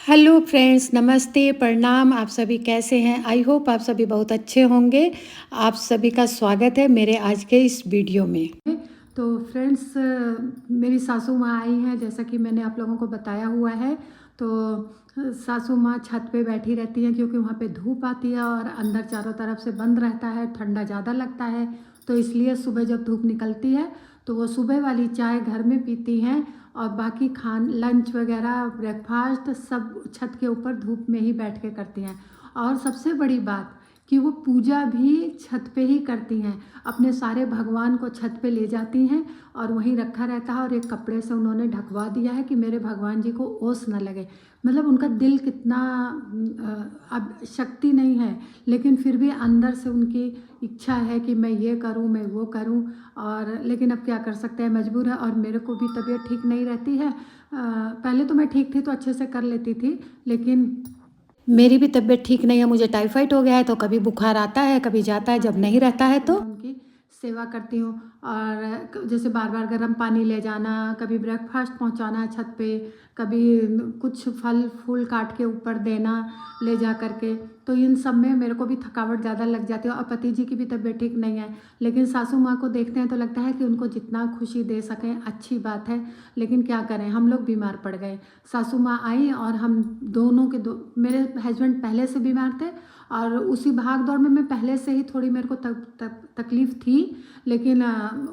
Hello friends, नमस्ते, प्रणाम। आप सभी कैसे हैं? आई होप आप सभी बहुत अच्छे होंगे। आप सभी का स्वागत है मेरे आज के इस वीडियो में। तो फ्रेंड्स, मेरी सासू माँ आई हैं, जैसा कि मैंने आप लोगों को बताया हुआ है। तो सासू माँ छत पे बैठी रहती हैं क्योंकि वहाँ पे धूप आती है और अंदर चारों तरफ से बंद रहता है, ठंडा ज़्यादा लगता है। तो इसलिए सुबह जब धूप निकलती है तो वो सुबह वाली चाय घर में पीती हैं और बाकी लंच वगैरह ब्रेकफास्ट सब छत के ऊपर धूप में ही बैठ के करती हैं। और सबसे बड़ी बात कि वो पूजा भी छत पे ही करती हैं। अपने सारे भगवान को छत पे ले जाती हैं और वहीं रखा रहता है और एक कपड़े से उन्होंने ढकवा दिया है कि मेरे भगवान जी को ओस न लगे। मतलब उनका दिल कितना, अब शक्ति नहीं है लेकिन फिर भी अंदर से उनकी इच्छा है कि मैं ये करूं, मैं वो करूं। और लेकिन अब क्या कर सकते हैं, मजबूर है। और मेरे को भी तबीयत ठीक नहीं रहती है। पहले तो मैं ठीक थी तो अच्छे से कर लेती थी, लेकिन मेरी भी तबीयत ठीक नहीं है। मुझे टाइफाइड हो गया है तो कभी बुखार आता है कभी जाता है, जब नहीं रहता है तो उनकी सेवा करती हूँ। और जैसे बार बार गर्म पानी ले जाना, कभी ब्रेकफास्ट पहुँचाना छत पे, कभी कुछ फल फूल काट के ऊपर देना ले जा करके। तो इन सब में मेरे को भी थकावट ज़्यादा लग जाती है और पति जी की भी तबीयत ठीक नहीं है। लेकिन सासू माँ को देखते हैं तो लगता है कि उनको जितना खुशी दे सकें अच्छी बात है। लेकिन क्या करें, हम लोग बीमार पड़ गए। सासू माँ आई और हम दोनों के मेरे हस्बैंड पहले से बीमार थे और उसी भाग दौड़ में मैं पहले से ही थोड़ी मेरे को तकलीफ़ थी, लेकिन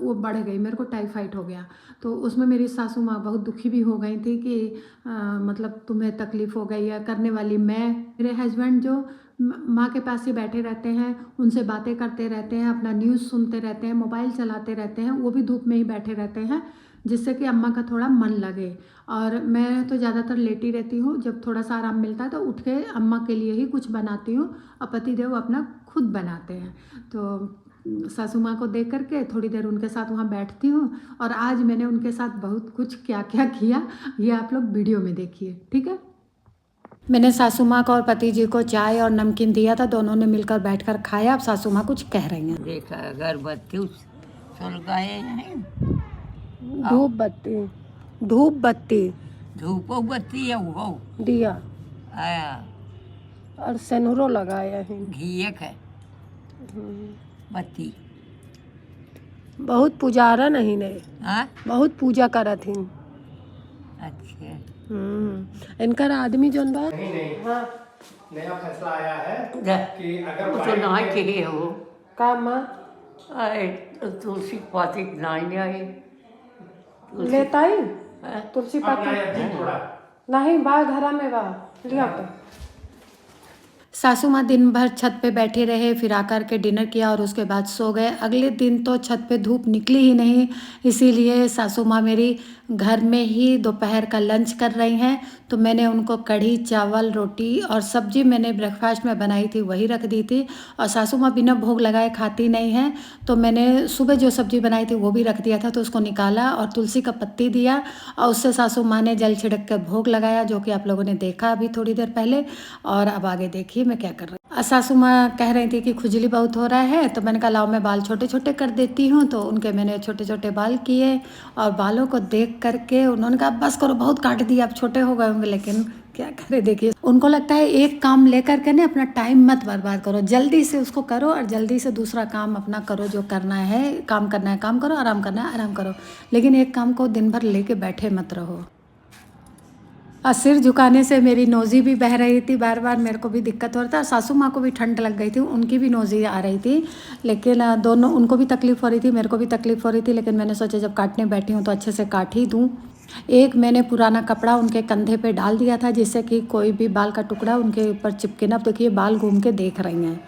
वो बढ़ गई, मेरे को टाइफाइड हो गया। तो उसमें मेरी सासू माँ बहुत दुखी भी हो गई थी कि मतलब तुम्हें तकलीफ़ हो गई है। करने वाली मैं, मेरे हस्बैंड जो माँ के पास ही बैठे रहते हैं, उनसे बातें करते रहते हैं, अपना न्यूज़ सुनते रहते हैं, मोबाइल चलाते रहते हैं, वो भी धूप में ही बैठे रहते हैं जिससे कि अम्मा का थोड़ा मन लगे। और मैं तो ज़्यादातर लेटी रहती हूँ, जब थोड़ा सा आराम मिलता है तो उठ के अम्मा के लिए ही कुछ बनाती हूँ और पतिदेव अपना खुद बनाते हैं। तो सासू माँ को देख करके थोड़ी देर उनके साथ वहाँ बैठती हूँ। और आज मैंने उनके साथ बहुत कुछ क्या क्या किया ये आप लोग वीडियो में देखिए, ठीक है। मैंने सासू माँ को और पति जी को चाय और नमकीन दिया था, दोनों ने मिलकर बैठकर खाया। अब सासू माँ कुछ कह रही हैं। देखा अगरबत्ती सुलगाए हैं, धूप बत्ती, धूप बत्ती धूपो बत्ती है वो दिया आया, और सेनुरो लगाया है। घियक है बत्ती। बहुत पुजारा नहीं ने, हाँ बहुत पूजा करत हिन। अच्छा, इनकर आदमी जोन बा नहीं हाँ नया फैसला आया है कि अगर वो तो वाइफ ना के- चाहिए हो का माँ तुलसी पाती नहीं आए लेता ही हाँ? तुलसी अब पाती नया दिन थोड़ा नहीं बा घरा में बा लिया तो। सासू माँ दिन भर छत पे बैठे रहे, फिर आकर के डिनर किया और उसके बाद सो गए। अगले दिन तो छत पे धूप निकली ही नहीं, इसीलिए सासू माँ मेरी घर में ही दोपहर का लंच कर रही हैं। तो मैंने उनको कढ़ी चावल रोटी और सब्जी मैंने ब्रेकफास्ट में बनाई थी वही रख दी थी। और सासू माँ बिना भोग लगाए खाती नहीं हैं, तो मैंने सुबह जो सब्जी बनाई थी वो भी रख दिया था, तो उसको निकाला और तुलसी का पत्ती दिया और उससे सासू माँ ने जल छिड़क कर भोग लगाया, जो कि आप लोगों ने देखा अभी थोड़ी देर पहले। और अब आगे देखिए मैं क्या कर रही हूँ। सासू माँ कह रही थी कि खुजली बहुत हो रहा है, तो मैंने कहा लाओ मैं बाल छोटे छोटे कर देती हूँ। तो उनके मैंने छोटे छोटे बाल किए और बालों को देख करके उन्होंने कहा बस करो, बहुत काट दिया, अब छोटे हो गए होंगे। लेकिन क्या करे, देखिए उनको लगता है एक काम लेकर के ना अपना टाइम मत बर्बाद करो, जल्दी से उसको करो और जल्दी से दूसरा काम अपना करो। जो करना है काम करना है काम करो, आराम करना है आराम करो, लेकिन एक काम को दिन भर लेके बैठे मत रहो। और सिर झुकाने से मेरी नोज़ी भी बह रही थी, बार बार मेरे को भी दिक्कत हो रहा था। सासू माँ को भी ठंड लग गई थी, उनकी भी नोज़ी आ रही थी, लेकिन दोनों, उनको भी तकलीफ़ हो रही थी मेरे को भी तकलीफ़ हो रही थी। लेकिन मैंने सोचा जब काटने बैठी हूँ तो अच्छे से काट ही दूँ। एक मैंने पुराना कपड़ा उनके कंधे पे डाल दिया था जिससे कि कोई भी बाल का टुकड़ा उनके ऊपर चिपके ना। अब देखिए बाल घूम के देख रही हैं।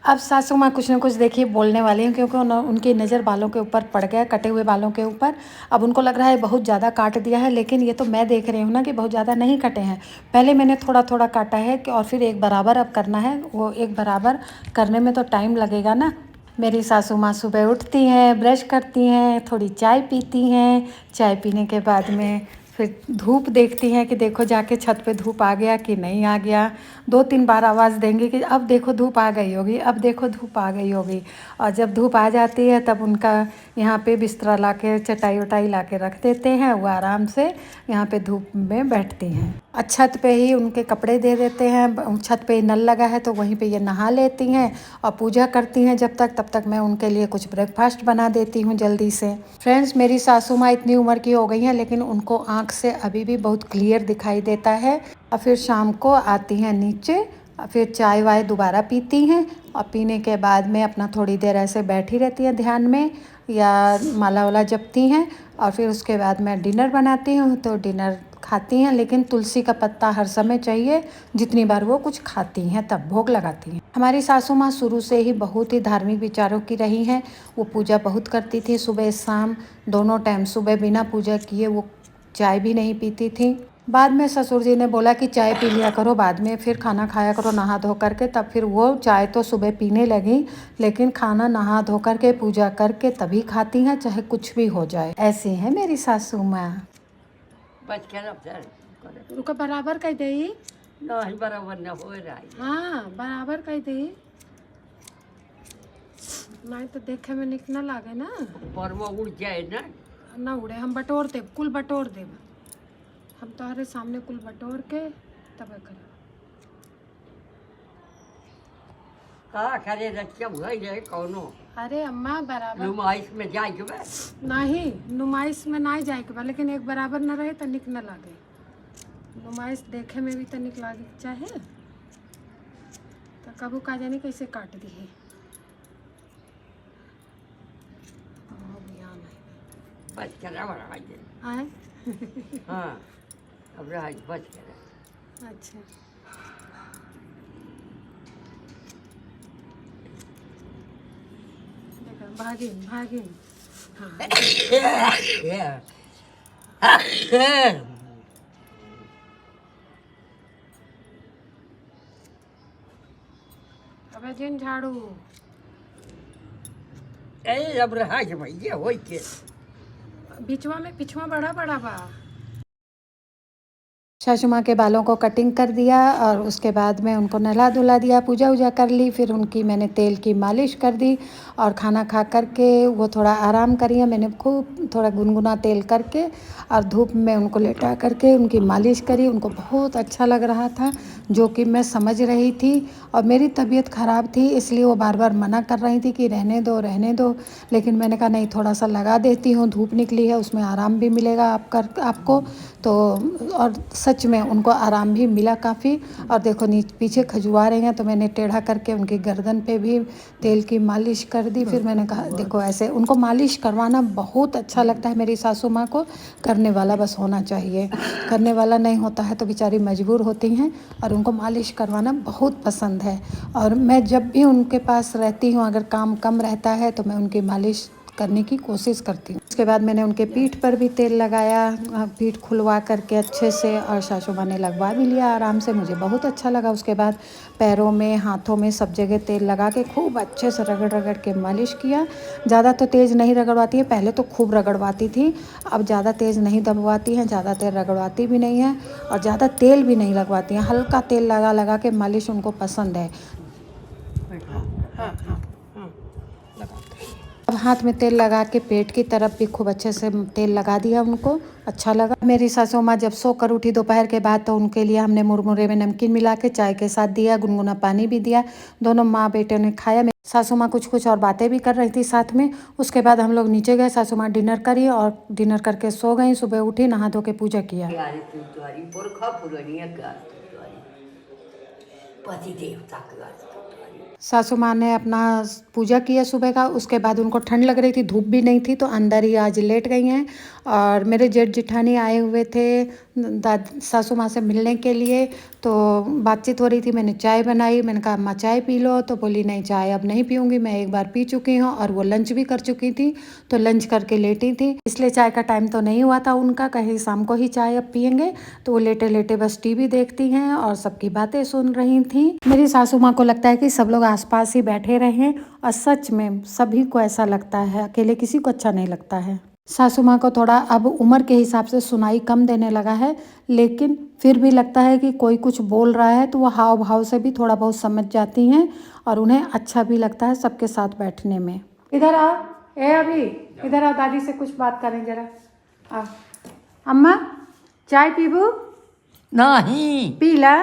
अब सासू माँ कुछ ना कुछ देखिए बोलने वाली हैं, क्योंकि उनकी नज़र बालों के ऊपर पड़ गया, कटे हुए बालों के ऊपर। अब उनको लग रहा है बहुत ज़्यादा काट दिया है, लेकिन ये तो मैं देख रही हूँ ना कि बहुत ज़्यादा नहीं कटे हैं। पहले मैंने थोड़ा थोड़ा काटा है कि और फिर एक बराबर अब करना है। वो एक बराबर करने में तो टाइम लगेगा ना। मेरी सासू माँ सुबह उठती हैं, ब्रश करती हैं, थोड़ी चाय पीती हैं, चाय पीने के बाद में फिर धूप देखती हैं कि देखो जाके छत पे धूप आ गया कि नहीं आ गया। 2-3 बार आवाज़ देंगी कि अब देखो धूप आ गई होगी, अब देखो धूप आ गई होगी। और जब धूप आ जाती है तब उनका यहाँ पे बिस्तरा ला के चटाई वटाई ला के रख देते हैं, वो आराम से यहाँ पे धूप में बैठती हैं। और छत पे ही उनके कपड़े दे देते हैं, छत पे ही नल लगा है तो वहीं पे ये नहा लेती हैं और पूजा करती हैं जब तक, तब तक मैं उनके लिए कुछ ब्रेकफास्ट बना देती हूँ जल्दी से। फ्रेंड्स, मेरी सासू माँ इतनी उम्र की हो गई हैं लेकिन उनको आँख से अभी भी बहुत क्लियर दिखाई देता है। और फिर शाम को आती हैं नीचे, फिर चाय वाय दोबारा पीती हैं और पीने के बाद में अपना थोड़ी देर ऐसे बैठी रहती हैं ध्यान में या माला वाला जपती हैं। और फिर उसके बाद मैं डिनर बनाती हूँ तो डिनर खाती हैं, लेकिन तुलसी का पत्ता हर समय चाहिए, जितनी बार वो कुछ खाती हैं तब भोग लगाती हैं। हमारी सासू माँ शुरू से ही बहुत ही धार्मिक विचारों की रही हैं। वो पूजा बहुत करती थी, सुबह शाम दोनों टाइम। सुबह बिना पूजा किए वो चाय भी नहीं पीती थी। बाद में ससुर जी ने बोला कि चाय पी लिया करो, बाद में फिर खाना खाया करो नहा धो करके। तब फिर वो चाय तो सुबह पीने लगी, लेकिन खाना नहा धो करके पूजा करके तभी खाती हैं, चाहे कुछ भी हो जाए। ऐसी हैं मेरी सासू माँ। बच के रब सर रुका बराबर कह दे। नहीं बराबर न हो रहा है। हाँ बराबर कह दे, नहीं तो देखे में निक न लागे ना। पर वो उड़ जाए ना। ना उड़े, हम बटोर देव, कुल बटोर देव हम तुम्हारे सामने, कुल बटोर के तब कर। का करे रक्षा भई रहे कौनो अरे अम्मा बराबर नुमाइश में जाए के बे। नहीं, नुमाइश में ना जाए के बा, लेकिन एक बराबर न रहे तो निक न लागे। नुमाइश देखे में भी तो निक लागे चाहे, तो कबू का जानी कैसे काट दी है। बच के रह रहा है। आए हाँ अब रहा बच के रह। अच्छा देखो, भागिन भागिन। अबे जिन झाड़ू अब रहा है भैया हो के बिचवा में पिछवा बड़ा बड़ा बा। सासू माँ के बालों को कटिंग कर दिया और उसके बाद में उनको नहला धुला दिया, पूजा वूजा कर ली। फिर उनकी मैंने तेल की मालिश कर दी और खाना खा करके वो थोड़ा आराम करी है। मैंने खूब थोड़ा गुनगुना तेल करके और धूप में उनको लेटा करके उनकी मालिश करी। उनको बहुत अच्छा लग रहा था, जो कि मैं समझ रही थी। और मेरी तबीयत ख़राब थी इसलिए वो बार बार मना कर रही थी कि रहने दो रहने दो, लेकिन मैंने कहा नहीं, थोड़ा सा लगा देती हूँ, धूप निकली है उसमें आराम भी मिलेगा आपको तो। और सच में उनको आराम भी मिला काफ़ी। और देखो पीछे खजुआ रही हैं तो मैंने टेढ़ा करके उनकी गर्दन पे भी तेल की मालिश कर दी। फिर मैंने कहा देखो ऐसे उनको मालिश करवाना बहुत अच्छा लगता है मेरी सासू माँ को। करने वाला बस होना चाहिए, करने वाला नहीं होता है तो बेचारी मजबूर होती हैं। और उनको मालिश करवाना बहुत पसंद है। और मैं जब भी उनके पास रहती हूँ, अगर काम कम रहता है तो मैं उनकी मालिश करने की कोशिश करती हूँ। उसके बाद मैंने उनके पीठ पर भी तेल लगाया, पीठ खुलवा करके अच्छे से, और सासू माँ ने लगवा भी लिया आराम से, मुझे बहुत अच्छा लगा। उसके बाद पैरों में हाथों में सब जगह तेल लगा के खूब अच्छे से रगड़ रगड़ के मालिश किया। ज़्यादा तो तेज़ नहीं रगड़वाती है, पहले तो खूब रगड़वाती थी, अब ज़्यादा तेज़ नहीं दबवाती हैं, ज़्यादा तेल रगड़वाती भी नहीं है और ज़्यादा तेल भी नहीं लगवाती हैं। हल्का तेल लगा लगा के मालिश उनको पसंद है। अब हाथ में तेल लगा के पेट की तरफ भी खूब अच्छे से तेल लगा दिया, उनको अच्छा लगा। मेरी सासू माँ जब सो कर उठी दोपहर के बाद तो उनके लिए हमने मुरमुरे में नमकीन मिला के चाय के साथ दिया, गुनगुना पानी भी दिया। दोनों माँ बेटे ने खाया। मेरी सासू माँ कुछ कुछ और बातें भी कर रही थी साथ में। उसके बाद हम लोग नीचे गए, सासू माँ डिनर करी और डिनर करके सो गई। सुबह उठी, नहा धो के पूजा किया। पति देवता का सासू माँ ने अपना पूजा किया सुबह का। उसके बाद उनको ठंड लग रही थी, धूप भी नहीं थी, तो अंदर ही आज लेट गई हैं। और मेरे जेठ जिठानी आए हुए थे सासू माँ से मिलने के लिए, तो बातचीत हो रही थी। मैंने चाय बनाई, मैंने कहा अम्मा चाय पी लो, तो बोली नहीं चाय अब नहीं पीऊँगी, मैं एक बार पी चुकी हूँ। और वो लंच भी कर चुकी थी, तो लंच करके लेटी थी, इसलिए चाय का टाइम तो नहीं हुआ था उनका, कहीं शाम को ही चाय अब पियेंगे। तो वो लेटे लेटे बस टीवी देखती हैं और सबकी बातें सुन रही थी। मेरी सासू माँ को लगता है कि सब लोग आसपास ही बैठे रहें, और सच में सभी को ऐसा लगता है, अकेले किसी को अच्छा नहीं लगता है। सासू माँ को थोड़ा अब उम्र के हिसाब से सुनाई कम देने लगा है, लेकिन फिर भी लगता है कि कोई कुछ बोल रहा है तो वो हाव भाव से भी थोड़ा बहुत समझ जाती हैं और उन्हें अच्छा भी लगता है सबके साथ बैठने में। इधर आओ, अभी इधर आओ, दादी से कुछ बात करें जरा। आओ अम्मा, चाय पीबू? नहीं पीला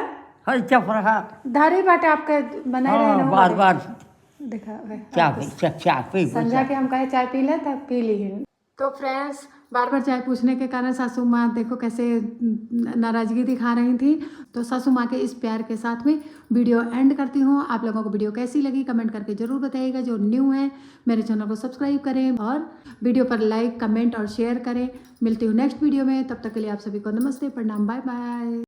हर चप रहा धारी बाटे आपके बनाए रहे हाँ ना बार बार देखा चाय पी संध्या के हम कहे चाय पी ले तब पी ली है। तो फ्रेंड्स बार बार चाय पूछने के कारण सासू माँ देखो कैसे नाराज़गी दिखा रही थी। तो सासू माँ के इस प्यार के साथ में वीडियो एंड करती हूँ। आप लोगों को वीडियो कैसी लगी कमेंट करके ज़रूर बताइएगा। जो न्यू है मेरे चैनल को सब्सक्राइब करें और वीडियो पर लाइक कमेंट और शेयर करें। मिलती हूँ नेक्स्ट वीडियो में, तब तक के लिए आप सभी को नमस्ते प्रणाम बाय बाय।